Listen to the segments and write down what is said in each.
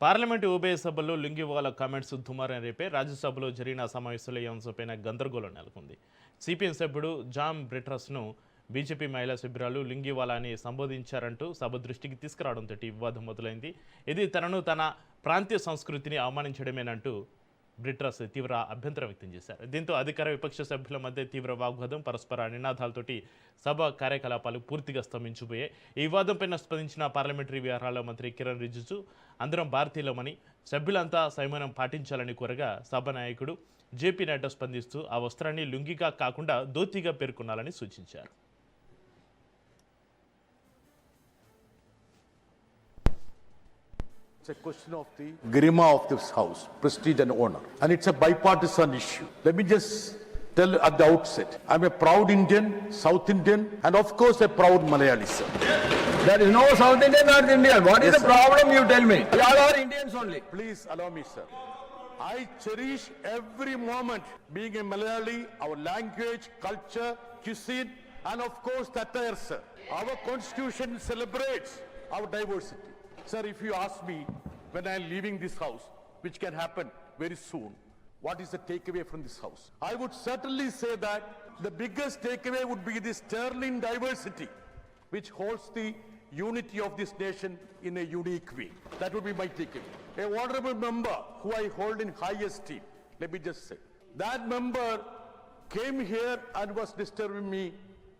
Parliament ఉభయ సభల్లో లుంగివాలా comments దుమారం రేపే రాజ్యసభలో జరిగిన సమావేశంలో ఈ అంశంపైన గందరగోళం నెలకొంది. సిపిఎం సభ్యుడు జాన్ బ్రిట్రస్ను బీజేపీ మహిళా సభ్యురాలు లుంగివాలాని సంబోధించారంటూ సభ దృష్టికి తీసుకురావడంతో వివాదం మొదలైంది. ఇది తనను తన ప్రాంతీయ సంస్కృతిని అవమానించడమేనంటూ బ్రిట్రస్ తీవ్ర అభ్యంతరం వ్యక్తం చేశారు. దీంతో అధికార విపక్ష సభ్యుల మధ్య తీవ్ర వాగ్వాదం, పరస్పర నినాదాలతోటి సభ కార్యకలాపాలు పూర్తిగా స్తంభించిపోయాయి. ఈ వివాదంపైన స్పందించిన పార్లమెంటరీ వ్యవహారాల మంత్రి కిరణ్ రిజిజు అందరం భారతీయులమని, సభ్యులంతా సంయమనం పాటించాలని కోరగా సభ నాయకుడు జేపీ నడ్డా స్పందిస్తూ ఆ వస్త్రాన్ని లుంగిగా కాకుండా ధోతీగా పేర్కొనాలని సూచించారు. It's a question of the garima of this house, prestige and honor. And it's a bipartisan issue. Let me just tell at the outset, I'm a proud Indian, South Indian, and of course a proud Malayali, sir. There is no South Indian, North Indian. What is Yes, the sir. problem, you tell me? We all are Indians only. Please allow me, sir. I cherish every moment being a Malayali, our language, culture, cuisine, and of course the attire, sir. Our constitution celebrates our diversity. Sir, if you ask me when I am leaving this house, which can happen very soon, what is the takeaway from this house? I would certainly say that the biggest takeaway would be this sterling diversity, which holds the unity of this nation in a unique way. That would be my takeaway. A honorable member who I hold in high esteem, let me just say, that member came here and was disturbing me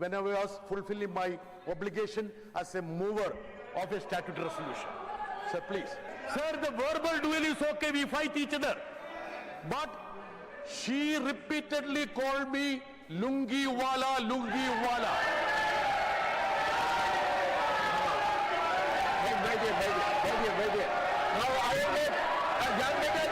when I was fulfilling my obligation as a mover of a statutory resolution. Sir, please. Sir, the verbal duel is okay, we fight each other. But she repeatedly called me Lungi Wala, Lungi Wala. Now I will let Jan Mehta.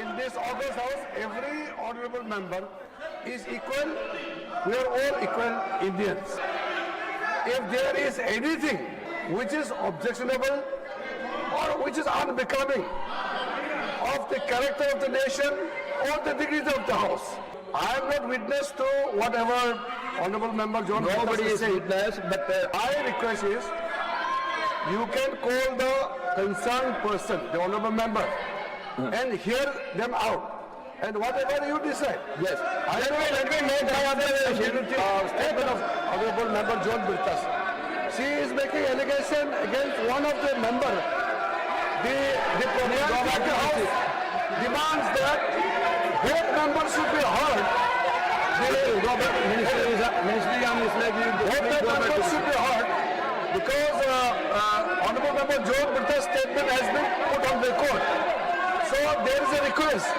In this August House, every honorable member is equal. We are all equal Indians. If there is anything which is objectionable or which is unbecoming of the character of the nation or the dignity of the house, I am not witness to whatever honorable member John. Nobody is witness, but my request is you can call the concerned person, the honorable member, and hear them out. And whatever you decide. Yes. Let me make my observation. Statement of honorable member John Birtas. She is making allegation against one of the member. The program of the house demands that both members should be heard. Both the members should be heard because honorable member John Birtas' statement has been put on record. So there is a request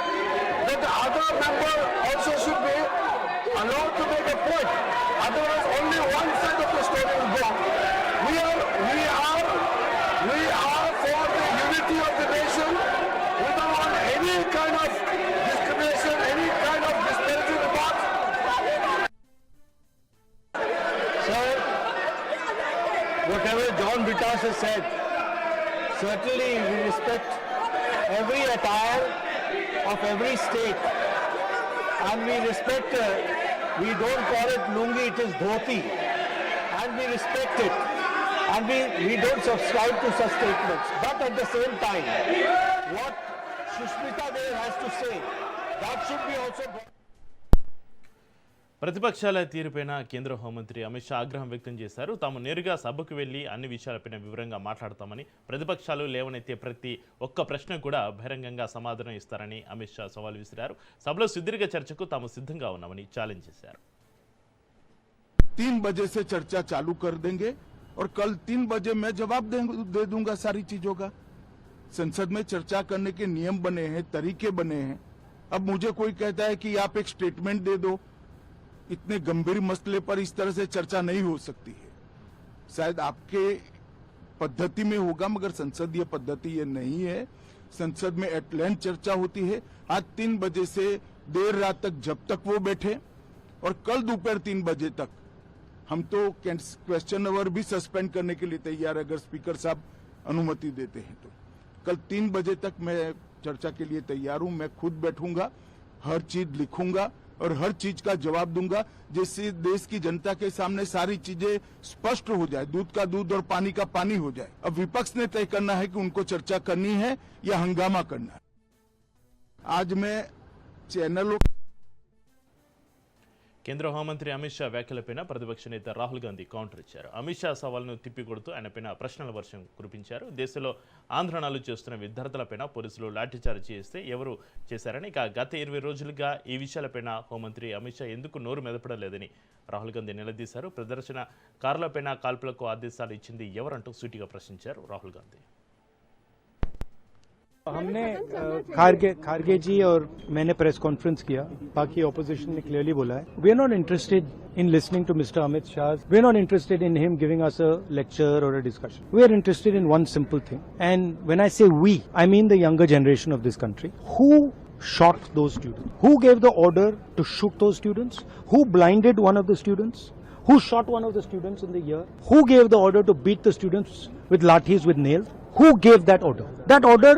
that the other member also should be allowed to make a point. Otherwise, only one side of the story will go. We are for the unity of the nation. We don't want any kind of discrimination, any kind of disparaging remarks. Sir, whatever John Birtas has said, certainly we respect every attire of every state, and we respect, we don't call it lungi, it is dhoti, and we respect it, and we don't subscribe to such statements. But at the same time, what Sushmita Dev has to say, that should be also brought. ప్రతిపక్షాల తీరుపైన కేంద్ర హోంమంత్రి అమిత్ షా ఆగ్రహం వ్యక్తం చేశారు. తాము నేరుగా సభకు వెళ్లి అన్ని విషయాలపైన వివరంగా మాట్లాడతామని, ప్రతిపక్షాలు లేవనెత్తే ప్రతి ఒక్క ప్రశ్న కూడా బహిరంగంగా సమాధానం ఇస్తారని అమిత్ షా సవాల్ విసిరారు. సభలో సుదీర్ఘ చర్చకు తాము సిద్ధంగా ఉన్నామని ఛాలెంజ్ చేశారు. 3 बजे से चर्चा चालू कर देंगे और कल 3 बजे मैं जवाब दे दूंगा सारी चीजों का। संसद में चर्चा करने के नियम बने हैं, तरीके बने हैं। अब मुझे कोई कहता है कि आप एक स्टेटमेंट दे दो, इतने गंभीर मसले पर इस तरह से चर्चा नहीं हो सकती है। शायद आपके पद्धति में होगा, मगर संसदीय पद्धति ये नहीं है। संसद में एट लेंथ चर्चा होती है। आज 3 बजे से देर रात तक जब तक वो बैठे, और कल दोपहर 3 बजे तक हम तो क्वेश्चन आवर भी सस्पेंड करने के लिए तैयार है, अगर स्पीकर साहब अनुमति देते हैं तो। कल 3 बजे तक मैं चर्चा के लिए तैयार हूं। मैं खुद बैठूंगा, हर चीज लिखूंगा, और हर चीज का जवाब दूंगा, जिससे देश की जनता के सामने सारी चीजें स्पष्ट हो जाए, दूध का दूध और पानी का पानी हो जाए। अब विपक्ष ने तय करना है कि उनको चर्चा करनी है या हंगामा करना है। आज मैं चैनलों కేంద్ర హోంమంత్రి అమిత్ షా వ్యాఖ్యలపైన ప్రతిపక్ష నేత రాహుల్ గాంధీ కౌంటర్ ఇచ్చారు. అమిత్ షా సవాల్ను తిప్పికొడుతూ ఆయనపైన ప్రశ్నల వర్షం కురిపించారు. దేశంలో ఆందోళనలు చేస్తున్న విద్యార్థులపైన పోలీసులు లాఠీచార్జి చేస్తే ఎవరు చేశారని, ఇక గత 20 రోజులుగా ఈ విషయాలపైన హోంమంత్రి అమిత్ షా ఎందుకు నోరు మెదపడం లేదని రాహుల్ గాంధీ నిలదీశారు. ప్రదర్శనకారులపైన కాల్పులకు ఆదేశాలు ఇచ్చింది ఎవరంటూ సూటిగా ప్రశ్నించారు రాహుల్ గాంధీ. हमने खारगे जी और मैंने प्रेस कॉन्फ्रेंस किया, बाकी ऑपोजिशन ने क्लियरली बोला है we are not interested in listening to mister Amit Shah, we are not interested in him giving us a lecture और a discussion, we are interested in one simple thing, and when I say we I mean the younger generation of this country. Who shot those students? Who gave the order to shoot those students? Who blinded one of the students? Who shot one of the students in the ear? Who gave the order to beat the students with lathis, with nails? Who gave that order? That order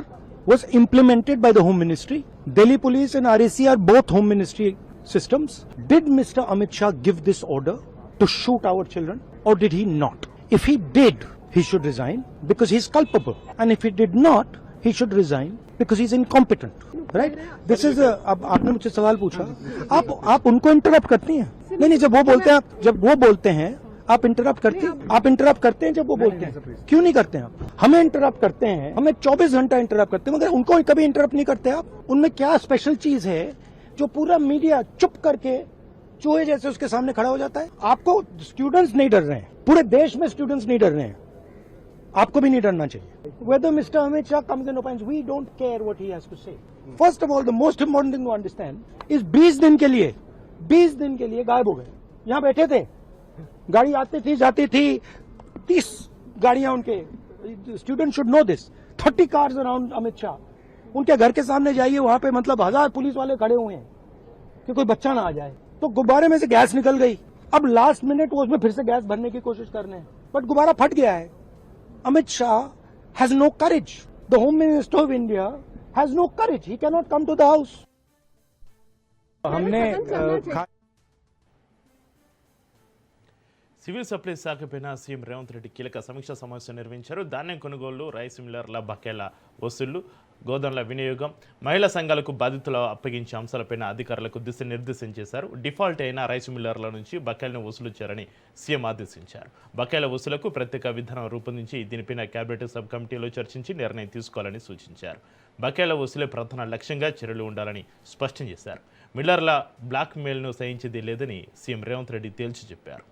was implemented by the Home Ministry. Delhi Police and RAC are both Home Ministry systems. Did Mr. Amit Shah give this order to shoot our children, or did he not? If he did, he should resign because he is culpable. And if he did not, he should resign because he is incompetent. Right? This is अब आपने मुझसे सवाल पूछा, आप उनको interrupt करती हैं? नहीं, जब वो बोलते हैं आप इंटरप्ट करते हैं जब वो बोलते हैं, क्यों नहीं करते हैं आप? हमें इंटरप्ट करते हैं, हमें 24 घंटा इंटरप्ट करते हैं, मगर उनको कभी इंटरप्ट नहीं करते आप? उनमें क्या स्पेशल चीज है जो पूरा मीडिया चुप करके चूहे जैसे उसके सामने खड़ा हो जाता है? आपको स्टूडेंट्स नहीं डर रहे हैं, पूरे देश में स्टूडेंट्स नहीं डर रहे हैं, आपको भी नहीं डरना चाहिए. Whether Mr. Amit Shah comes and opines, we don't care what he has to say. First of all, the most important thing to understand is 20 दिन के लिए गायब हो गए. यहाँ बैठे थे, गाड़ी आती थी जाती थी, 30 गाड़ियां उनके. Student should know this. 30 cars around Amit Shah. उनके घर के सामने जाइए, वहां पे मतलब 1000 पुलिस वाले खड़े हुए हैं कि कोई बच्चा ना आ जाए. तो गुब्बारे में से गैस निकल गई, अब लास्ट मिनट वो उसमें फिर से गैस भरने की कोशिश कर रहे हैं, बट गुब्बारा फट गया है. Amit Shah has no courage. The home minister of India has no courage. He can not come to the house. हमने సివిల్ సప్లైస్ శాఖపైన సీఎం రేవంత్ రెడ్డి కీలక సమీక్షా సమావేశం నిర్వహించారు. ధాన్యం కొనుగోళ్లు, రైస్ మిల్లర్ల బకాయిల వసూళ్లు, గోదాముల వినియోగం, మహిళా సంఘాలకు బాధితులు అప్పగించే అంశాలపైన అధికారులకు దిశానిర్దేశం చేశారు. డిఫాల్ట్ అయిన రైస్ మిల్లర్ల నుంచి బకాయిలను వసూలు చేయాలని సీఎం ఆదేశించారు. బకాయిల వసూలకు ప్రత్యేక విధానం రూపొందించి దీనిపైన కేబినెట్ సబ్ కమిటీలో చర్చించి నిర్ణయం తీసుకోవాలని సూచించారు. బకాయిల వసూలే ప్రధాన లక్ష్యంగా చర్యలు ఉండాలని స్పష్టం చేశారు. మిల్లర్ల బ్లాక్ మెయిల్ను సహించేది లేదని సీఎం రేవంత్ రెడ్డి తేల్చి చెప్పారు.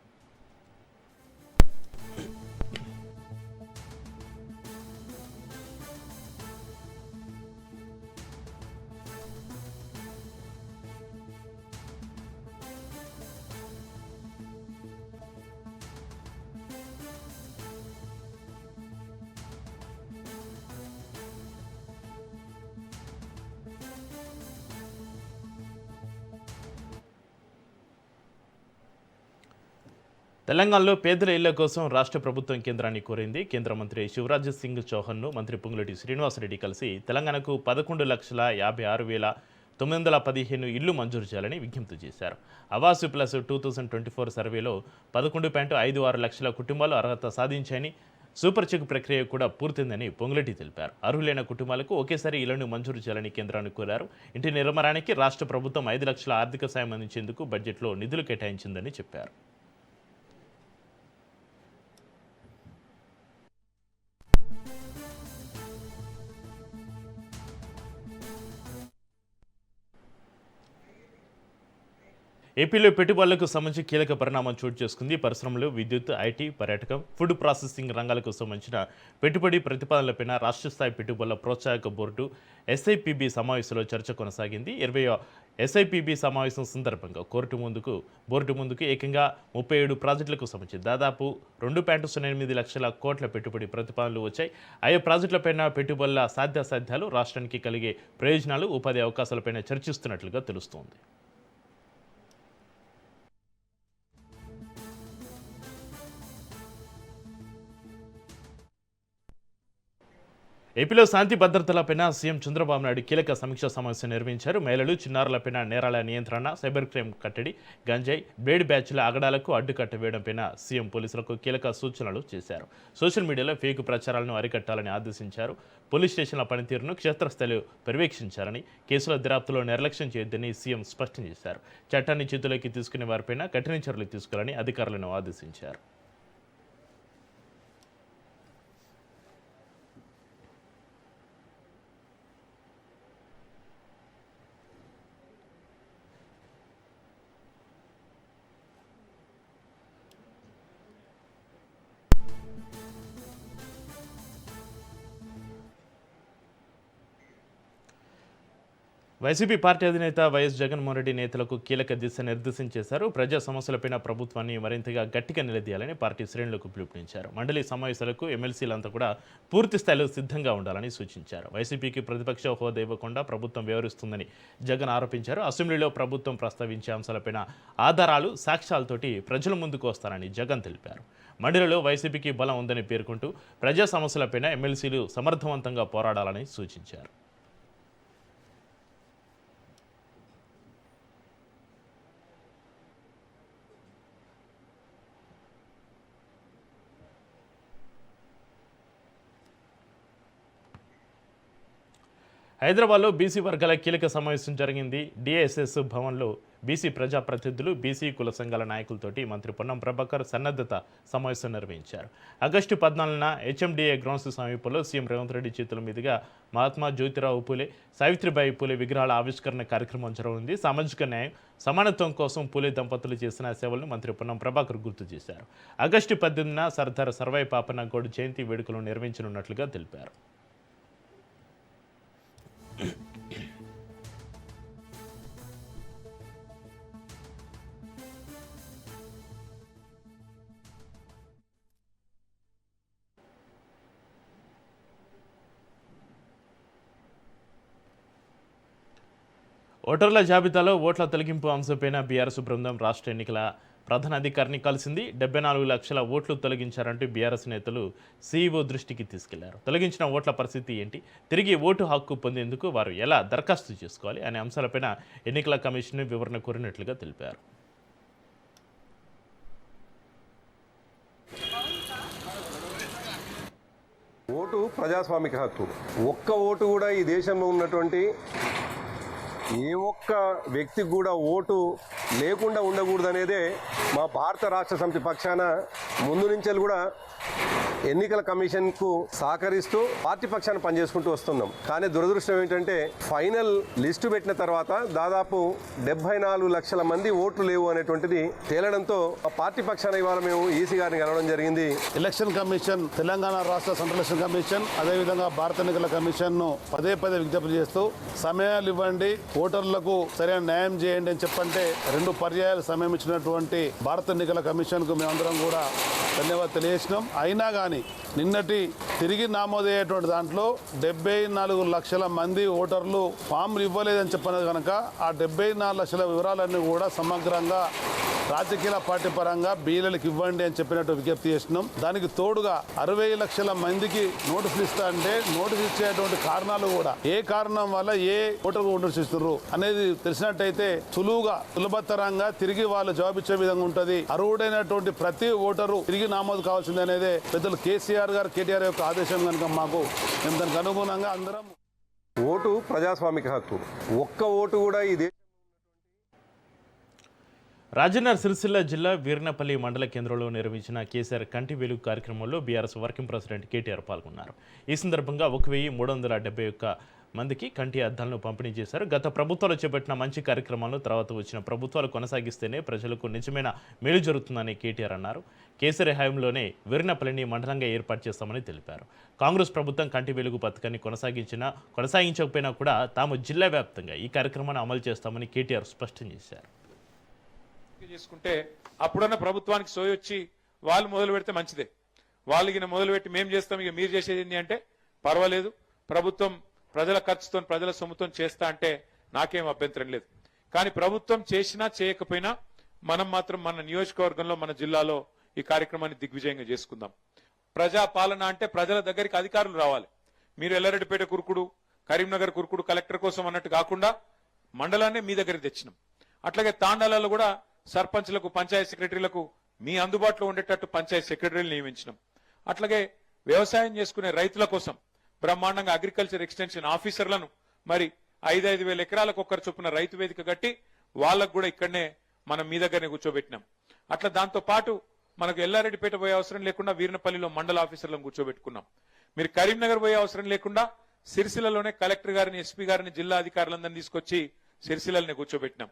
తెలంగాణలో పేదల ఇళ్ల కోసం రాష్ట్ర ప్రభుత్వం కేంద్రాన్ని కోరింది. కేంద్ర మంత్రి శివరాజ్ సింగ్ చౌహాన్ను మంత్రి పొంగులేటి శ్రీనివాసరెడ్డి కలిసి తెలంగాణకు 11,56,915 ఇళ్లు మంజూరు చేయాలని విజ్ఞప్తి చేశారు. ఆవాస్ ప్లస్ 2024 సర్వేలో 11.56 లక్షల కుటుంబాలు అర్హత సాధించాయని, సూపర్ చెక్ ప్రక్రియ కూడా పూర్తిందని పొంగులేటి తెలిపారు. అర్హులైన కుటుంబాలకు ఒకేసారి ఇళ్లను మంజూరు చేయాలని కేంద్రాన్ని కోరారు. ఇంటి నిర్మాణానికి రాష్ట్ర ప్రభుత్వం 5 లక్షల ఆర్థిక సాయం అందించేందుకు బడ్జెట్లో నిధులు కేటాయించిందని చెప్పారు. ఏపీలో పెట్టుబడులకు సంబంధించి కీలక పరిణామం చోటు చేసుకుంది. పరిశ్రమలు, విద్యుత్, ఐటీ, పర్యాటకం, ఫుడ్ ప్రాసెసింగ్ రంగాలకు సంబంధించిన పెట్టుబడి ప్రతిపాదనలపైన రాష్ట్ర స్థాయి పెట్టుబడుల ప్రోత్సాహక బోర్డు SIPB సమావేశంలో చర్చ కొనసాగింది. 20వ SIPB సమావేశం సందర్భంగా బోర్డు ముందుకు ఏకంగా 37 ప్రాజెక్టులకు సంబంధించి దాదాపు 2.08 లక్షల కోట్ల పెట్టుబడి ప్రతిపాదనలు వచ్చాయి. ఆయా ప్రాజెక్టులపైన పెట్టుబడుల సాధ్యాసాధ్యాలు, రాష్ట్రానికి కలిగే ప్రయోజనాలు, ఉపాధి అవకాశాలపైన చర్చిస్తున్నట్లుగా తెలుస్తోంది. ఏపీలో శాంతి భద్రతలపైన సీఎం చంద్రబాబు నాయుడు కీలక సమీక్ష సమావేశం నిర్వహించారు. మహిళలు, చిన్నారులపైన నేరాల నియంత్రణ, సైబర్ క్రైమ్ కట్టడి, గంజాయి, బ్లేడ్ బ్యాచ్ల అగడాలకు అడ్డుకట్ట వేయడంపైన సీఎం పోలీసులకు కీలక సూచనలు చేశారు. సోషల్ మీడియాలో ఫేక్ ప్రచారాలను అరికట్టాలని ఆదేశించారు. పోలీస్ స్టేషన్ల పనితీరును క్షేత్రస్థాయిలో పర్యవేక్షించాలని, కేసుల దర్యాప్తులో నిర్లక్ష్యం చేయొద్దని సీఎం స్పష్టం చేశారు. చట్టాన్ని చేతుల్లోకి తీసుకునే వారిపైన కఠిన చర్యలు తీసుకోవాలని అధికారులను ఆదేశించారు. వైసీపీ పార్టీ అధినేత వైఎస్ జగన్మోహన్ రెడ్డి నేతలకు కీలక దిశానిర్దేశం చేశారు. ప్రజా సమస్యలపైన ప్రభుత్వాన్ని మరింతగా గట్టిగా నిలదీయాలని పార్టీ శ్రేణులకు పిలుపునిచ్చారు. మండలి సమావేశాలకు ఎమ్మెల్సీలంతా కూడా పూర్తి స్థాయిలో సిద్ధంగా ఉండాలని సూచించారు. వైసీపీకి ప్రతిపక్ష హోదా ఇవ్వకుండా ప్రభుత్వం వ్యవహరిస్తుందని జగన్ ఆరోపించారు. అసెంబ్లీలో ప్రభుత్వం ప్రస్తావించే అంశాలపైన ఆధారాలు, సాక్ష్యాలతోటి ప్రజల ముందుకు వస్తారని జగన్ తెలిపారు. మండలిలో వైసీపీకి బలం ఉందని పేర్కొంటూ ప్రజా సమస్యలపైన ఎమ్మెల్సీలు సమర్థవంతంగా పోరాడాలని సూచించారు. హైదరాబాద్లో బీసీ వర్గాల కీలక సమావేశం జరిగింది. డిఎస్ఎస్ భవన్లో బీసీ ప్రజాప్రతినిధులు, బీసీ కుల సంఘాల నాయకులతోటి మంత్రి పొన్నం ప్రభాకర్ సన్నద్ధత సమావేశం నిర్వహించారు. ఆగస్టు 14న హెచ్ఎండిఏ గ్రౌండ్స్ సమీపంలో సీఎం రేవంత్ రెడ్డి చేతుల మీదుగా మహాత్మా జ్యోతిరావు పూలే, సావిత్రిబాయి పూలే విగ్రహాల ఆవిష్కరణ కార్యక్రమం జరగనుంది. సామాజిక న్యాయం, సమానత్వం కోసం పూలే దంపతులు చేసిన సేవలను మంత్రి పొన్నం ప్రభాకర్ గుర్తు చేశారు. ఆగస్టు 18న సర్దార్ సర్వాయి పాపన్న గౌడ్ జయంతి వేడుకలు నిర్వహించనున్నట్లుగా తెలిపారు. ఓటర్ల జాబితాలో ఓట్ల తొలగింపు అంశంపైన బీఆర్ఎస్ బృందం రాష్ట్ర ఎన్నికల ప్రధాన అధికారిని కలిసింది. 74 లక్షల ఓట్లు తొలగించారంటూ బీఆర్ఎస్ నేతలు సీఈఓ దృష్టికి తీసుకెళ్లారు. తొలగించిన ఓట్ల పరిస్థితి ఏంటి, తిరిగి ఓటు హక్కు పొందేందుకు వారు ఎలా దరఖాస్తు చేసుకోవాలి అనే అంశాలపైన ఎన్నికల కమిషన్ వివరణ కోరినట్లుగా తెలిపారు. ఓటు ప్రజాస్వామిక హక్కు. ఒక్క ఓటు కూడా ఈ దేశంలో ఉన్నటువంటి ఏ ఒక్క వ్యక్తికి కూడా ఓటు లేకుండా ఉండకూడదు అనేదే మా భారత రాష్ట్ర సమితి పక్షాన ముందు నుంచి కూడా ఎన్నికల కమిషన్కు సహకరిస్తూ పార్టీ పక్షాన పనిచేసుకుంటూ వస్తున్నాం. కానీ దురదృష్టం ఏంటంటే ఫైనల్ లిస్టు పెట్టిన తర్వాత దాదాపు 74 లక్షల మంది ఓట్లు లేవు అనేటువంటిది తేలడంతో ఆ పార్టీ పక్షాన ఇవాళ మేము ఈసీ గారిని కలవడం జరిగింది. ఎలక్షన్ కమిషన్, తెలంగాణ రాష్ట్ర సెంట్రల్ ఎలక్షన్ కమిషన్, అదేవిధంగా భారత ఎన్నికల కమిషన్ ను పదే విజ్ఞప్తి చేస్తూ సమయాలు ఇవ్వండి, ఓటర్లకు సరైన న్యాయం చేయండి అని చెప్పంటే 2 పర్యాయాలు సమయం ఇచ్చినటువంటి భారత ఎన్నికల కమిషన్ కు మేమందరం కూడా ధన్యవాదాలు తెలియజేసినాం. అయినా కానీ నిన్నటి తిరిగి నమోదయ్యేటువంటి దాంట్లో 74 లక్షల మంది ఓటర్లు ఫామ్లు ఇవ్వలేదని చెప్పినది కనుక ఆ 74 లక్షల వివరాలన్నీ కూడా సమగ్రంగా రాజకీయ పార్టీ పరంగా బీఎల్ఎల్కి ఇవ్వండి అని చెప్పినట్టు విజ్ఞప్తి చేస్తున్నాం. దానికి తోడుగా 60 లక్షల మందికి నోటీసులు ఇస్తా అంటే నోటీసు ఇచ్చేటువంటి కారణాలు కూడా ఏ కారణం వల్ల ఏ ఓటర్కు నోటీసు ఇస్తున్నారు అనేది తెలిసినట్టయితే సులభతరంగా తిరిగి వాళ్ళు జవాబిచ్చే విధంగా ఉంటుంది. అర్హుడైనటువంటి ప్రతి ఓటరు తిరిగి నమోదు కావాల్సింది అనేది పెద్దలు కేసీఆర్ గారు, కేటీఆర్ యొక్క ఆదేశం కనుక మాకు మేము దానికి అనుగుణంగా అందరం. ఓటు ప్రజాస్వామిక హక్కు. ఒక్క ఓటు కూడా ఈ రాజన్న సిరిసిల్ల జిల్లా వీర్నపల్లి మండల కేంద్రంలో నిర్వహించిన కేసీఆర్ కంటి వెలుగు కార్యక్రమంలో బీఆర్ఎస్ వర్కింగ్ ప్రెసిడెంట్ కేటీఆర్ పాల్గొన్నారు. ఈ సందర్భంగా 1371 మందికి కంటి అద్దాలను పంపిణీ చేశారు. గత ప్రభుత్వాలు చేపట్టిన మంచి కార్యక్రమాలను తర్వాత వచ్చిన ప్రభుత్వాలు కొనసాగిస్తేనే ప్రజలకు నిజమైన మేలు జరుగుతుందని కేటీఆర్ అన్నారు. కేసీఆర్ హయాంలోనే వీర్నపల్లిని మండలంగా ఏర్పాటు చేస్తామని తెలిపారు. కాంగ్రెస్ ప్రభుత్వం కంటి వెలుగు పథకాన్ని కొనసాగించకపోయినా కూడా తాము జిల్లా వ్యాప్తంగా ఈ కార్యక్రమాన్ని అమలు చేస్తామని కేటీఆర్ స్పష్టం చేశారు. చేసుకుంటే అప్పుడన్న ప్రభుత్వానికి సోయి వచ్చి వాళ్ళు మొదలు పెడితే మంచిదే. వాళ్ళకి మొదలు పెట్టి మేము చేస్తాం, ఇక మీరు చేసేది ఏంటి అంటే పర్వాలేదు, ప్రభుత్వం ప్రజల ఖర్చుతో ప్రజల సొమ్ముతో చేస్తా అంటే నాకేం అభ్యంతరం లేదు. కానీ ప్రభుత్వం చేసినా చేయకపోయినా మనం మాత్రం మన నియోజకవర్గంలో, మన జిల్లాలో ఈ కార్యక్రమాన్ని దిగ్విజయంగా చేసుకుందాం. ప్రజా పాలన అంటే ప్రజల దగ్గరికి అధికారులు రావాలి. మీరు ఎల్లారెడ్డిపేట కురుకుడు, కరీంనగర్ కురుకుడు కలెక్టర్ కోసం అన్నట్టు కాకుండా మండలాన్ని మీ దగ్గర తెచ్చినాం. అట్లాగే తాండాలలో కూడా సర్పంచ్లకు, పంచాయత్ సెక్రటరీలకు మీ అందుబాటులో ఉండేటట్టు పంచాయత్ సెక్రటరీలు నియమించినాం. అట్లాగే వ్యవసాయం చేసుకునే రైతుల కోసం బ్రహ్మాండంగా అగ్రికల్చర్ ఎక్స్టెన్షన్ ఆఫీసర్లను మరి 5,000 ఎకరాలకు ఒక్కరు చొప్పున రైతు వేదిక కట్టి వాళ్ళకు కూడా ఇక్కడనే మనం మీ దగ్గరనే కూర్చోబెట్టినాం. అట్లా దాంతో పాటు మనకు ఎల్లారెడ్డిపేట పోయే అవసరం లేకుండా వీరినపల్లిలో మండల ఆఫీసర్లను కూర్చోబెట్టుకున్నాం. మీరు కరీంనగర్ పోయే అవసరం లేకుండా సిరిసిల్లలోనే కలెక్టర్ గారిని, ఎస్పీ గారిని, జిల్లా అధికారులందరినీ తీసుకొచ్చి సిరిసిల్లనే కూర్చోబెట్టినాం.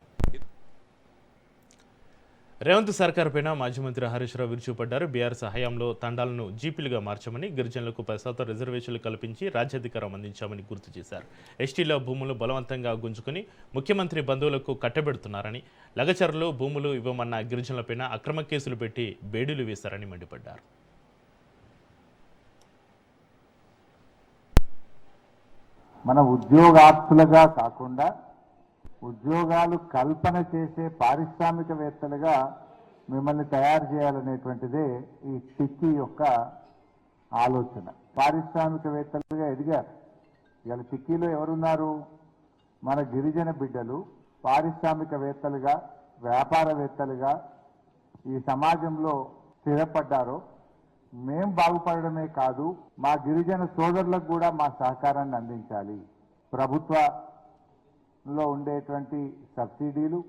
రేవంత్ సర్కార్ పైన మాజీ మంత్రి హరీష్ రావు విరుచుపడ్డారు. బీఆర్ఎస్ హయాంలో తండాలను జీపీలుగా మార్చామని, గిరిజనులకు 10% రిజర్వేషన్లు కల్పించి రాజ్యాధికారం అందించామని గుర్తు చేశారు. ఎస్టీల భూములు బలవంతంగా గుంజుకుని ముఖ్యమంత్రి బంధువులకు కట్టబెడుతున్నారని, లగచర్లు భూములు ఇవ్వమన్న గిరిజనులపైన అక్రమ కేసులు పెట్టి బేడీలు వేశారని మండిపడ్డారు. మన ఉద్యోగార్థులుగా కాకుండా ఉద్యోగాలు కల్పన చేసే పారిశ్రామికవేత్తలుగా మిమ్మల్ని తయారు చేయాలనేటువంటిదే ఈ టిక్కీ యొక్క ఆలోచన. పారిశ్రామికవేత్తలుగా ఎదిగారు. ఇవాళ టిక్కీలో ఎవరున్నారు? మన గిరిజన బిడ్డలు పారిశ్రామికవేత్తలుగా, వ్యాపారవేత్తలుగా ఈ సమాజంలో స్థిరపడ్డారో మేం బాగుపడమే కాదు, మా గిరిజన సోదరులకు కూడా మా సహకారాన్ని అందించాలి. ప్రభుత్వంలో ఉండేటువంటి సబ్సిడీలు,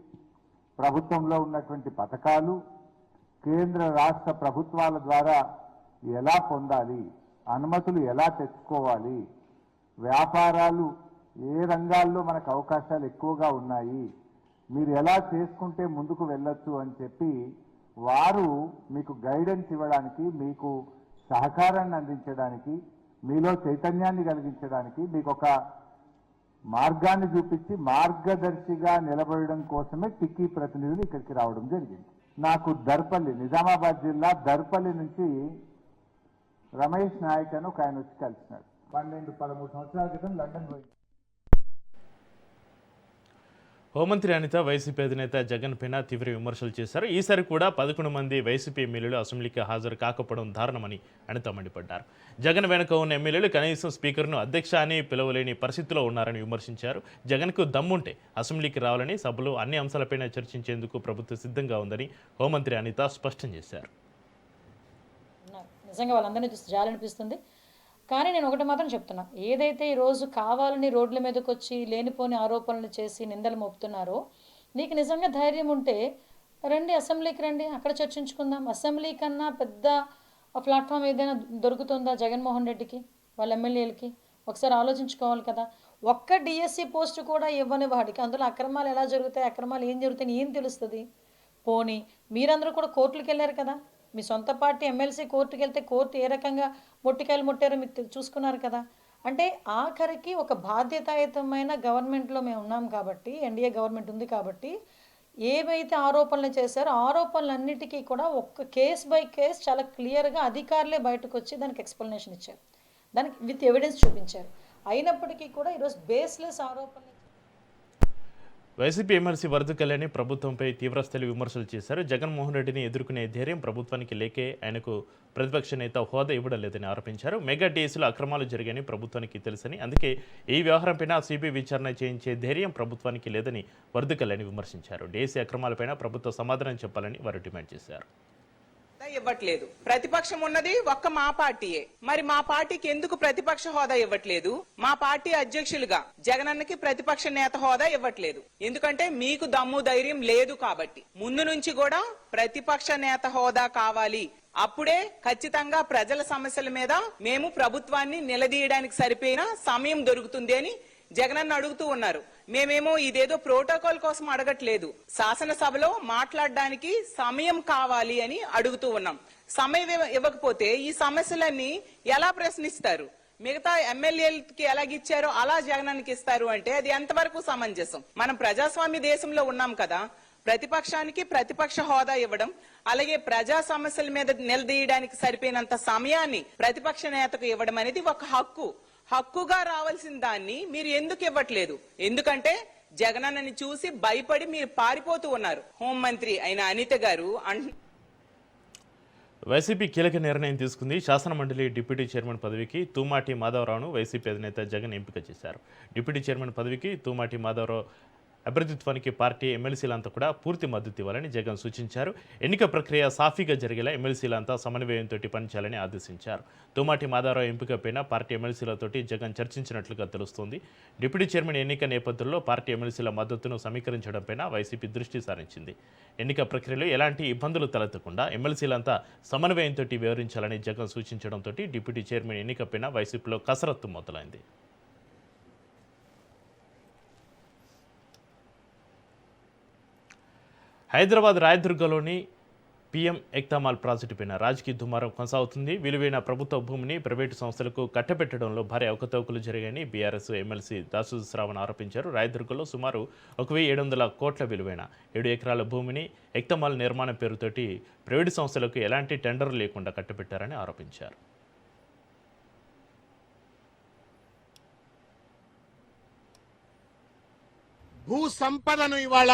ప్రభుత్వంలో ఉన్నటువంటి పథకాలు కేంద్ర రాష్ట్ర ప్రభుత్వాల ద్వారా ఎలా పొందాలి, అనుమతులు ఎలా తెచ్చుకోవాలి, వ్యాపారాలు ఏ రంగాల్లో మనకు అవకాశాలు ఎక్కువగా ఉన్నాయి, మీరు ఎలా చేసుకుంటే ముందుకు వెళ్ళొచ్చు అని చెప్పి వారు మీకు గైడెన్స్ ఇవ్వడానికి, మీకు సహకారాన్ని అందించడానికి, మీలో చైతన్యాన్ని కలిగించడానికి, మీకు ఒక మార్గాన్ని చూపించి మార్గదర్శిగా నిలబడడం కోసమే టిక్కీ ప్రతినిధులు ఇక్కడికి రావడం జరిగింది. నాకు దర్పల్లి, నిజామాబాద్ జిల్లా దర్పల్లి నుంచి రమేష్ నాయక్ అని ఒక ఆయన వచ్చి కలిసినాడు. 12-13 సంవత్సరాల క్రితం లండన్ పోయింది. హోంమంత్రి అనిత వైసీపీ అధినేత జగన్ పైన తీవ్ర విమర్శలు చేశారు. ఈసారి కూడా 11 మంది వైసీపీ ఎమ్మెల్యేలు అసెంబ్లీకి హాజరు కాకపోవడం దారుణమని అనిత మండిపడ్డారు. జగన్ వెనుక ఉన్న ఎమ్మెల్యేలు కనీసం స్పీకర్ను అధ్యక్ష అని పిలవలేని పరిస్థితిలో ఉన్నారని విమర్శించారు. జగన్కు దమ్ముంటే అసెంబ్లీకి రావాలని, సభలో అన్ని అంశాలపైన చర్చించేందుకు ప్రభుత్వం సిద్ధంగా ఉందని హోంమంత్రి అనిత స్పష్టం చేశారు. నిజంగా వాళ్ళందరినీ చూసి జాలనిపిస్తుంది. కానీ నేను ఒకటి మాత్రం చెప్తున్నా, ఏదైతే ఈరోజు కావాలని రోడ్ల మీదకి వచ్చి లేనిపోని ఆరోపణలు చేసి నిందలు మోపుతున్నారో, నీకు నిజంగా ధైర్యం ఉంటే రండి, అసెంబ్లీకి రండి, అక్కడ చర్చించుకుందాం. అసెంబ్లీ కన్నా పెద్ద ప్లాట్ఫామ్ ఏదైనా దొరుకుతుందా జగన్మోహన్ రెడ్డికి, వాళ్ళ ఎమ్మెల్యేలకి? ఒకసారి ఆలోచించుకోవాలి కదా. ఒక్క డిఎస్సి పోస్టు కూడా ఇవ్వని వాడికి అందులో అక్రమాలు ఎలా జరుగుతాయి, అక్రమాలు ఏం జరుగుతాయి ఏం తెలుస్తుంది? పోనీ మీరందరూ కూడా కోర్టులకు వెళ్ళారు కదా, మీ సొంత పార్టీ ఎమ్మెల్సీ కోర్టుకు వెళ్తే కోర్టు ఏ రకంగా మొట్టికాయలు ముట్టారో మీకు చూసుకున్నారు కదా. అంటే ఆఖరికి ఒక బాధ్యతాయుతమైన గవర్నమెంట్లో మేము ఉన్నాం కాబట్టి, ఎన్డీఏ గవర్నమెంట్ ఉంది కాబట్టి, ఏవైతే ఆరోపణలు చేశారో ఆరోపణలన్నిటికీ కూడా ఒక్క కేస్ బై కేస్ చాలా క్లియర్గా అధికారులే బయటకు వచ్చి దానికి ఎక్స్ప్లెనేషన్ ఇచ్చారు, దానికి విత్ ఎవిడెన్స్ చూపించారు. అయినప్పటికీ కూడా ఈరోజు బేస్లెస్ ఆరోపణలు. వైసీపీ ఎమ్మెల్సీ వరద కళ్యాణి ప్రభుత్వంపై తీవ్రస్థాయి విమర్శలు చేశారు. జగన్మోహన్ రెడ్డిని ఎదుర్కొనే ధైర్యం ప్రభుత్వానికి లేకే ఆయనకు ప్రతిపక్ష నేత హోదా ఇవ్వడం లేదని ఆరోపించారు. మెగా డిఎస్సీలో అక్రమాలు జరిగాయని ప్రభుత్వానికి తెలుసని, అందుకే ఈ వ్యవహారంపైన సిబిఐ విచారణ చేయించే ధైర్యం ప్రభుత్వానికి లేదని వరద కళ్యాణి విమర్శించారు. డిఎస్సీ అక్రమాలపైన ప్రభుత్వం సమాధానం చెప్పాలని వారు డిమాండ్ చేశారు. ఇవ్వట్లేదు. ప్రతిపక్షం ఉన్నది ఒక్క మా పార్టీయే. మరి మా పార్టీకి ఎందుకు ప్రతిపక్ష హోదా ఇవ్వట్లేదు? మా పార్టీ అధ్యక్షులుగా జగనన్నకి ప్రతిపక్ష నేత హోదా ఇవ్వట్లేదు. ఎందుకంటే మీకు దమ్ము ధైర్యం లేదు కాబట్టి. ముందు నుంచి కూడా ప్రతిపక్ష నేత హోదా కావాలి, అప్పుడే ఖచ్చితంగా ప్రజల సమస్యల మీద మేము ప్రభుత్వాన్ని నిలదీయడానికి సరిపోయిన సమయం దొరుకుతుంది అని జగనన్న అడుగుతూ ఉన్నారు. మేమేమో ఇదేదో ప్రోటోకాల్ కోసం అడగట్లేదు, శాసనసభలో మాట్లాడడానికి సమయం కావాలి అని అడుగుతూ ఉన్నాం. సమయం ఇవ్వకపోతే ఈ సమస్యలన్నీ ఎలా ప్రశ్నిస్తారు? మిగతా ఎమ్మెల్యేలకి ఎలాగిచ్చారో అలా జగనన్నకి ఇస్తారు అంటే అది ఎంతవరకు సమంజసం? మనం ప్రజాస్వామ్య దేశంలో ఉన్నాం కదా. ప్రతిపక్షానికి ప్రతిపక్ష హోదా ఇవ్వడం, అలాగే ప్రజా సమస్యల మీద నిలదీయడానికి సరిపోయినంత సమయాన్ని ప్రతిపక్ష నేతకు ఇవ్వడం అనేది ఒక హక్కు. హక్కుగా రావాల్సిన దాన్ని మీరు ఎందుకు ఇవ్వట్లేదు? ఎందుకంటే జగనన్నని చూసి భయపడి మీరు పారిపోతూ ఉన్నారు. హోంమంత్రి అయిన అనిత గారు వైసీపీ కీలక నిర్ణయం తీసుకుంది. శాసనమండలి డిప్యూటీ చైర్మన్ పదవికి తూమాటి మాధవరావును వైసీపీ అధినేత జగన్ ఎంపిక చేశారు. డిప్యూటీ చైర్మన్ పదవికి తూమాటి మాధవరావు అభ్యర్థిత్వానికి పార్టీ ఎమ్మెల్సీలంతా కూడా పూర్తి మద్దతు ఇవ్వాలని జగన్ సూచించారు. ఎన్నిక ప్రక్రియ సాఫీగా జరిగేలా ఎమ్మెల్సీలంతా సమన్వయంతో పనిచేయాలని ఆదేశించారు. తూమాటి మాధవరావు ఎంపికపైన పార్టీ ఎమ్మెల్సీలతోటి జగన్ చర్చించినట్లుగా తెలుస్తోంది. డిప్యూటీ చైర్మన్ ఎన్నిక నేపథ్యంలో పార్టీ ఎమ్మెల్సీల మద్దతును సమీకరించడంపైన వైసీపీ దృష్టి సారించింది. ఎన్నిక ప్రక్రియలో ఎలాంటి ఇబ్బందులు తలెత్తకుండా ఎమ్మెల్సీలంతా సమన్వయంతో వ్యవహరించాలని జగన్ సూచించడంతో డిప్యూటీ చైర్మన్ ఎన్నికపైన వైసీపీలో కసరత్తు మొదలైంది. హైదరాబాద్ రాయదుర్గంలోని పీఎం ఎక్తామాల్ ప్రాజెక్టుపైన రాజకీయ దుమారం కొనసాగుతుంది. విలువైన ప్రభుత్వ భూమిని ప్రైవేటు సంస్థలకు కట్టబెట్టడంలో భారీ అవకతవకలు జరిగాయని బీఆర్ఎస్ ఎమ్మెల్సీ దాసు శ్రావణ్ ఆరోపించారు. రాయదుర్గంలో సుమారు 1,700 కోట్ల విలువైన 7 ఎకరాల భూమిని ఎక్తామాల్ నిర్మాణం పేరుతోటి ప్రైవేటు సంస్థలకు ఎలాంటి టెండర్ లేకుండా కట్టబెట్టారని ఆరోపించారు. భూ సంపదను ఇవాళ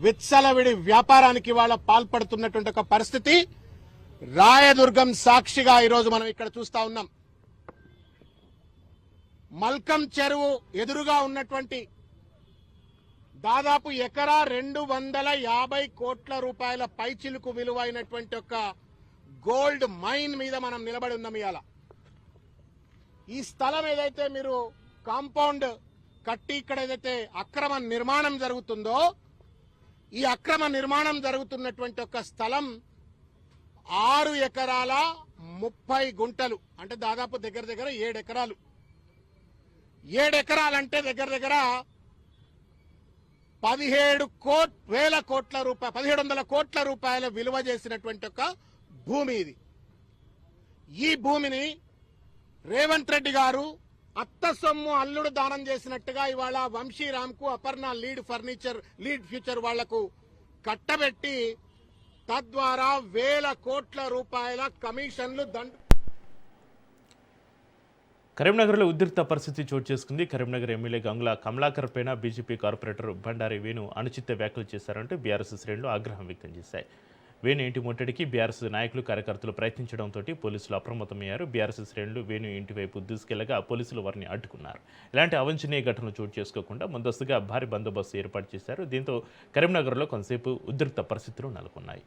విత్సలవిడి వ్యాపారానికి ఇవాళ పాల్పడుతున్నటువంటి ఒక పరిస్థితి రాయదుర్గం సాక్షిగా ఈరోజు మనం ఇక్కడ చూస్తా ఉన్నాం. మల్కం చెరువు ఎదురుగా ఉన్నటువంటి దాదాపు ఎకరా 250 కోట్ల రూపాయల పైచిలుకు విలువైనటువంటి ఒక గోల్డ్ మైన్ మీద మనం నిలబడి ఉన్నాం. ఇవాళ ఈ స్థలం ఏదైతే మీరు కాంపౌండ్ కట్టి ఇక్కడ ఏదైతే అక్రమ నిర్మాణం జరుగుతుందో, ఈ అక్రమ నిర్మాణం జరుగుతున్నటువంటి ఒక స్థలం 6 ఎకరాల 30 గుంటలు, అంటే దాదాపు దగ్గర 7 ఎకరాలు. 7 ఎకరాలంటే దగ్గర 17,000 కోట్ల రూపాయల విలువ చేసినటువంటి ఒక భూమి ఇది. ఈ భూమిని రేవంత్ రెడ్డి గారు అత్త సొమ్ము అల్లుడు దానం చేసినట్టుగా ఇవాళ వంశీరామ్కు, అపర్ణ లీడ్ ఫ్యూచర్ వాళ్లకు కట్టబెట్టి తద్వారా 1,000 కోట్ల రూపాయల కమిషన్లు కరీంనగర్లో ఉద్రిక్త పరిస్థితి చోటు చేసుకుంది. కరీంనగర్ ఎమ్మెల్యే గంగుల కమలాకర్ పైన బీజేపీ కార్పొరేటర్ బండారి వేణు అనుచిత వ్యాఖ్యలు చేశారంటూ బీఆర్ఎస్ శ్రేణులు ఆగ్రహం వ్యక్తం చేశాయి. వేణు ఇంటి ముట్టడికి బీఆర్ఎస్ నాయకులు కార్యకర్తలు ప్రయత్నించడంతో పోలీసులు అప్రమత్తమయ్యారు. బీఆర్ఎస్ శ్రేణులు వేణు ఇంటి వైపు దూసుకెళ్లగా పోలీసులు వారిని అడ్డుకున్నారు. ఇలాంటి అవాంఛనీయ ఘటనలు చోటు చేసుకోకుండా ముందస్తుగా భారీ బందోబస్తు ఏర్పాటు చేశారు. దీంతో కరీంనగర్లో కొంతసేపు ఉద్రిక్త పరిస్థితులు నెలకొన్నాయి.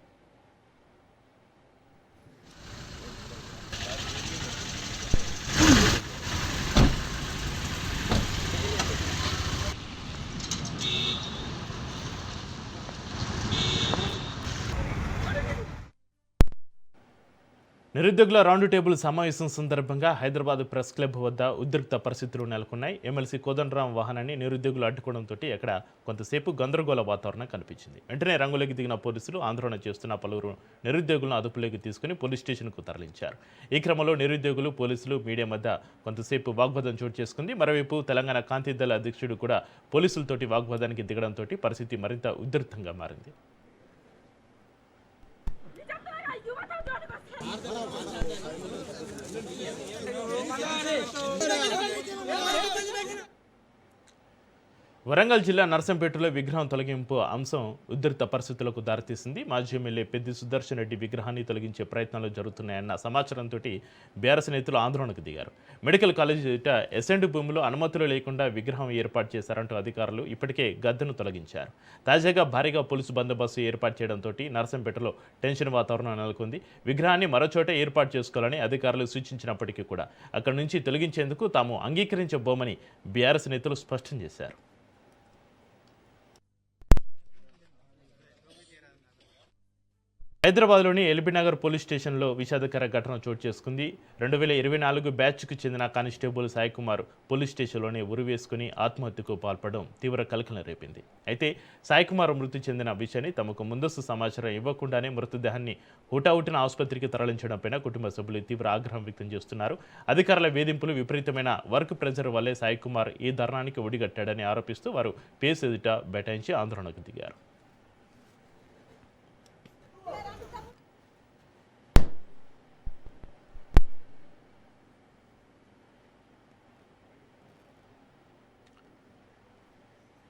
నిరుద్యోగుల రౌండ్ టేబుల్ సమావేశం సందర్భంగా హైదరాబాద్ ప్రెస్ క్లబ్ వద్ద ఉద్రిక్త పరిస్థితులు నెలకొన్నాయి. ఎమ్మెల్సీ కోదండరాం వాహనాన్ని నిరుద్యోగులు అడ్డుకోవడంతో అక్కడ కొంతసేపు గందరగోళ వాతావరణం కనిపించింది. వెంటనే రంగులోకి దిగిన పోలీసులు ఆందోళన చేస్తున్న పలువురు నిరుద్యోగులను అదుపులోకి తీసుకుని పోలీస్ స్టేషన్కు తరలించారు. ఈ క్రమంలో నిరుద్యోగులు, పోలీసులు, మీడియా మధ్య కొంతసేపు వాగ్వాదం చోటు చేసుకుంది. మరోవైపు తెలంగాణ కాంతి దళ అధ్యక్షుడు కూడా పోలీసులతోటి వాగ్వాదానికి దిగడంతో పరిస్థితి మరింత ఉద్రిక్తంగా మారింది. వరంగల్ జిల్లా నర్సంపేటలో విగ్రహం తొలగింపు అంశం ఉద్రిక్త పరిస్థితులకు దారితీసింది. మాజీ ఎమ్మెల్యే పెద్ది సుదర్శన్ రెడ్డి విగ్రహాన్ని తొలగించే ప్రయత్నాలు జరుగుతున్నాయన్న సమాచారంతో బీఆర్ఎస్ నేతలు ఆందోళనకు దిగారు. మెడికల్ కాలేజీ ఎదుట ఎసెండ్ భూమిలో అనుమతులు లేకుండా విగ్రహం ఏర్పాటు చేశారంటూ అధికారులు ఇప్పటికే గద్దెను తొలగించారు. తాజాగా భారీగా పోలీసు బందోబస్తు ఏర్పాటు చేయడంతో నర్సంపేటలో టెన్షన్ వాతావరణం నెలకొంది. విగ్రహాన్ని మరోచోట ఏర్పాటు చేసుకోవాలని అధికారులు సూచించినప్పటికీ కూడా అక్కడి నుంచి తొలగించేందుకు తాము అంగీకరించబోమని బీఆర్ఎస్ నేతలు స్పష్టం చేశారు. హైదరాబాద్లోని ఎల్బీనగర్ పోలీస్ స్టేషన్లో విషాదకర ఘటన చోటు చేసుకుంది. 2024 బ్యాచ్కు చెందిన కానిస్టేబుల్ సాయి కుమార్ పోలీస్ స్టేషన్లోనే ఉరివేసుకుని ఆత్మహత్యకు పాల్పడడం తీవ్ర కలకలం రేపింది. అయితే సాయి కుమార్ మృతి చెందిన విషయాన్ని తమకు ముందస్తు సమాచారం ఇవ్వకుండానే మృతదేహాన్ని హుటాహుటిన ఆసుపత్రికి తరలించడంపై కుటుంబ సభ్యులు తీవ్ర ఆగ్రహం వ్యక్తం చేస్తున్నారు. అధికారుల వేధింపులు, విపరీతమైన వర్క్ ప్రెజర్ వల్లే సాయి కుమార్ ఈ ధర్నానికి ఒడిగట్టాడని ఆరోపిస్తూ వారు పేస్ ఎదుట బైఠాయించి ఆందోళనకు దిగారు.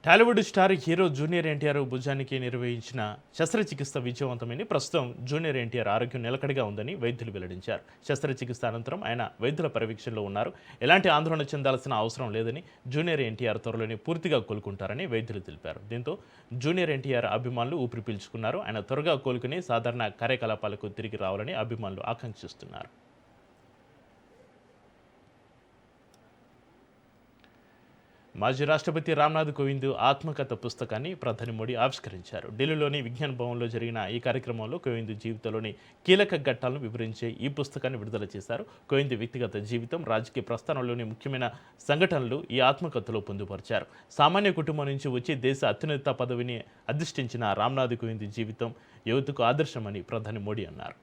Tollywood star hero junior NTR భుజానికి నిర్వహించిన శస్త్రచికిత్స విజయవంతమైంది. ప్రస్తుతం జూనియర్ ఎన్టీఆర్ ఆరోగ్యం నిలకడగా ఉందని వైద్యులు వెల్లడించారు. శస్త్రచికిత్స అనంతరం ఆయన వైద్యుల పర్యవేక్షణలో ఉన్నారు. ఎలాంటి ఆందోళన చెందాల్సిన అవసరం లేదని, జూనియర్ ఎన్టీఆర్ త్వరలోనే పూర్తిగా కోలుకుంటారని వైద్యులు తెలిపారు. దీంతో జూనియర్ ఎన్టీఆర్ అభిమానులు ఊపిరి పీల్చుకున్నారు. ఆయన త్వరగా కోలుకుని సాధారణ కార్యకలాపాలకు తిరిగి రావాలని అభిమానులు ఆకాంక్షిస్తున్నారు. మాజీ రాష్ట్రపతి రామ్నాథ్ కోవింద్ ఆత్మకథ పుస్తకాన్ని ప్రధాని మోడీ ఆవిష్కరించారు. ఢిల్లీలోని విజ్ఞాన్ భవన్లో జరిగిన ఈ కార్యక్రమంలో కోవింద్ జీవితంలోని కీలక ఘట్టాలను వివరించే ఈ పుస్తకాన్ని విడుదల చేశారు. కోవింద్ వ్యక్తిగత జీవితం, రాజకీయ ప్రస్థానంలోని ముఖ్యమైన సంఘటనలు ఈ ఆత్మకథలో పొందుపరిచారు. సామాన్య కుటుంబం నుంచి వచ్చి దేశ అత్యున్నత పదవిని అధిష్ఠించిన రామ్నాథ్ కోవింద్ జీవితం యువతకు ఆదర్శమని ప్రధాని మోడీ అన్నారు.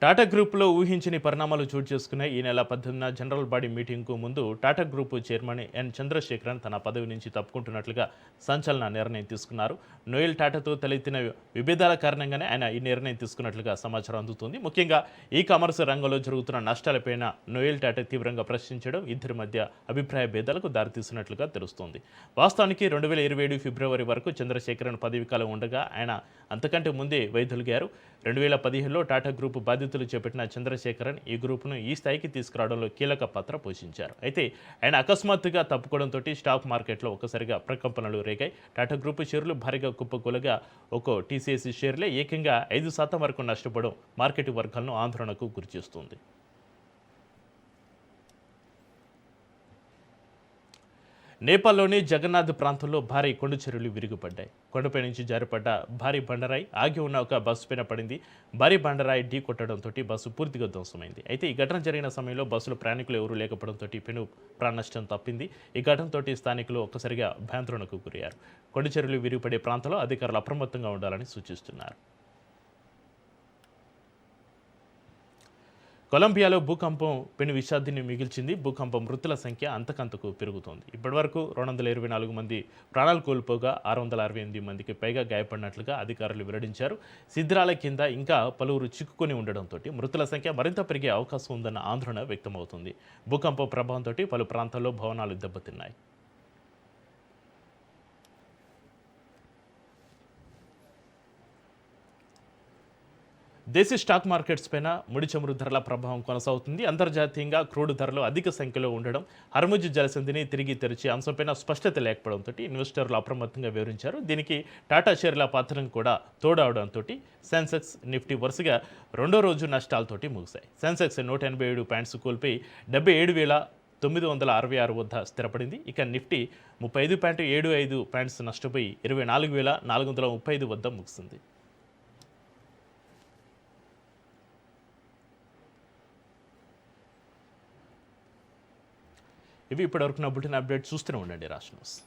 టాటా గ్రూప్లో ఊహించని పరిణామాలు చోటు చేసుకున్నాయి. ఈ నెల 18న జనరల్ బాడీ మీటింగ్కు ముందు Tata group chairman N Chandrasekaran తన పదవి నుంచి తప్పుకుంటున్నట్లుగా సంచలన నిర్ణయం తీసుకున్నారు. నోయల్ టాటాతో తలెత్తిన విభేదాల కారణంగానే ఆయన ఈ నిర్ణయం తీసుకున్నట్లుగా సమాచారం అందుతుంది. ముఖ్యంగా ఈ కామర్స్ రంగంలో జరుగుతున్న నష్టాలపైన నోయల్ టాటా తీవ్రంగా ప్రశ్నించడం ఇద్దరి మధ్య అభిప్రాయ భేదాలకు దారితీసినట్లుగా తెలుస్తోంది. వాస్తవానికి 2027 ఫిబ్రవరి వరకు చంద్రశేఖరన్ పదవీకాలం ఉండగా ఆయన అంతకంటే ముందే వైదొలిగారు. 2015లో టాటా గ్రూప్ బాధ్యతలు చేపట్టిన చంద్రశేఖరన్ ఈ గ్రూపును ఈ స్థాయికి తీసుకురావడంలో కీలక పాత్ర పోషించారు. అయితే ఆయన అకస్మాత్తుగా తప్పుకోవడంతో స్టాక్ మార్కెట్లో ఒక్కసారిగా ప్రకంపనలు రేగాయి. టాటా గ్రూప్ షేర్లు భారీగా కుప్పకూలగా ఒక్కో టీసీఎస్ షేర్లే ఏకంగా 5% వరకు నష్టపోవడం మార్కెట్ వర్గాలను ఆందోళనకు గురిచేస్తుంది. నేపాల్లోని జగన్నాథ్ ప్రాంతంలో భారీ కొండ చర్యలు విరిగిపడ్డాయి. కొండపై నుంచి జారిపడ్డ భారీ బండరాయి ఆగి ఉన్న ఒక బస్సు పైన పడింది. భారీ బండరాయి ఢీ కొట్టడంతో బస్సు పూర్తిగా ధ్వంసమైంది. అయితే ఈ ఘటన జరిగిన సమయంలో బస్సులో ప్రయాణికులు ఎవరూ లేకపోవడంతో పెను ప్రాణ నష్టం తప్పింది. ఈ ఘటనతో స్థానికులు ఒక్కసారిగా భయాందోళనకు గురయ్యారు. కొండ చర్యలు విరిగిపడే ప్రాంతంలో అధికారులు అప్రమత్తంగా ఉండాలని సూచిస్తున్నారు. కొలంబియాలో భూకంపం పెను విషాదాన్ని మిగిల్చింది. భూకంపం మృతుల సంఖ్య అంతకంతకు పెరుగుతోంది. ఇప్పటివరకు 224 మంది ప్రాణాలు కోల్పోగా 668 మందికి పైగా గాయపడినట్లుగా అధికారులు వెల్లడించారు. శిథిరాల కింద ఇంకా పలువురు చిక్కుకొని ఉండడంతో మృతుల సంఖ్య మరింత పెరిగే అవకాశం ఉందన్న ఆందోళన వ్యక్తమవుతుంది. భూకంపం ప్రభావంతో పలు ప్రాంతాల్లో భవనాలు దెబ్బతిన్నాయి. దేశీ స్టాక్ మార్కెట్స్ పైన ముడి చమురు ధరల ప్రభావం కొనసాగుతుంది. అంతర్జాతీయంగా క్రూడ్ ధరలు అధిక సంఖ్యలో ఉండడం, హర్ముజ్ జలసంధిని తిరిగి తెరిచే అంశంపైన స్పష్టత లేకపోవడంతో ఇన్వెస్టర్లు అప్రమత్తంగా వివరించారు. దీనికి టాటా షేర్ల పాత్రను కూడా తోడవడంతో సెన్సెక్స్, నిఫ్టీ వరుసగా రెండో రోజు నష్టాలతోటి ముగిశాయి. సెన్సెక్స్ 187 పాయింట్స్ కోల్పోయి 77,966 వద్ద స్థిరపడింది. ఇక నిఫ్టీ 35.75 పాయింట్స్ నష్టపోయి 24,435 వద్ద ముగిసింది. ఇవి ఇప్పటివరకు నా బులెటిన్ అప్డేట్ చూస్తూనే ఉండండి రాష్ట్ర న్యూస్.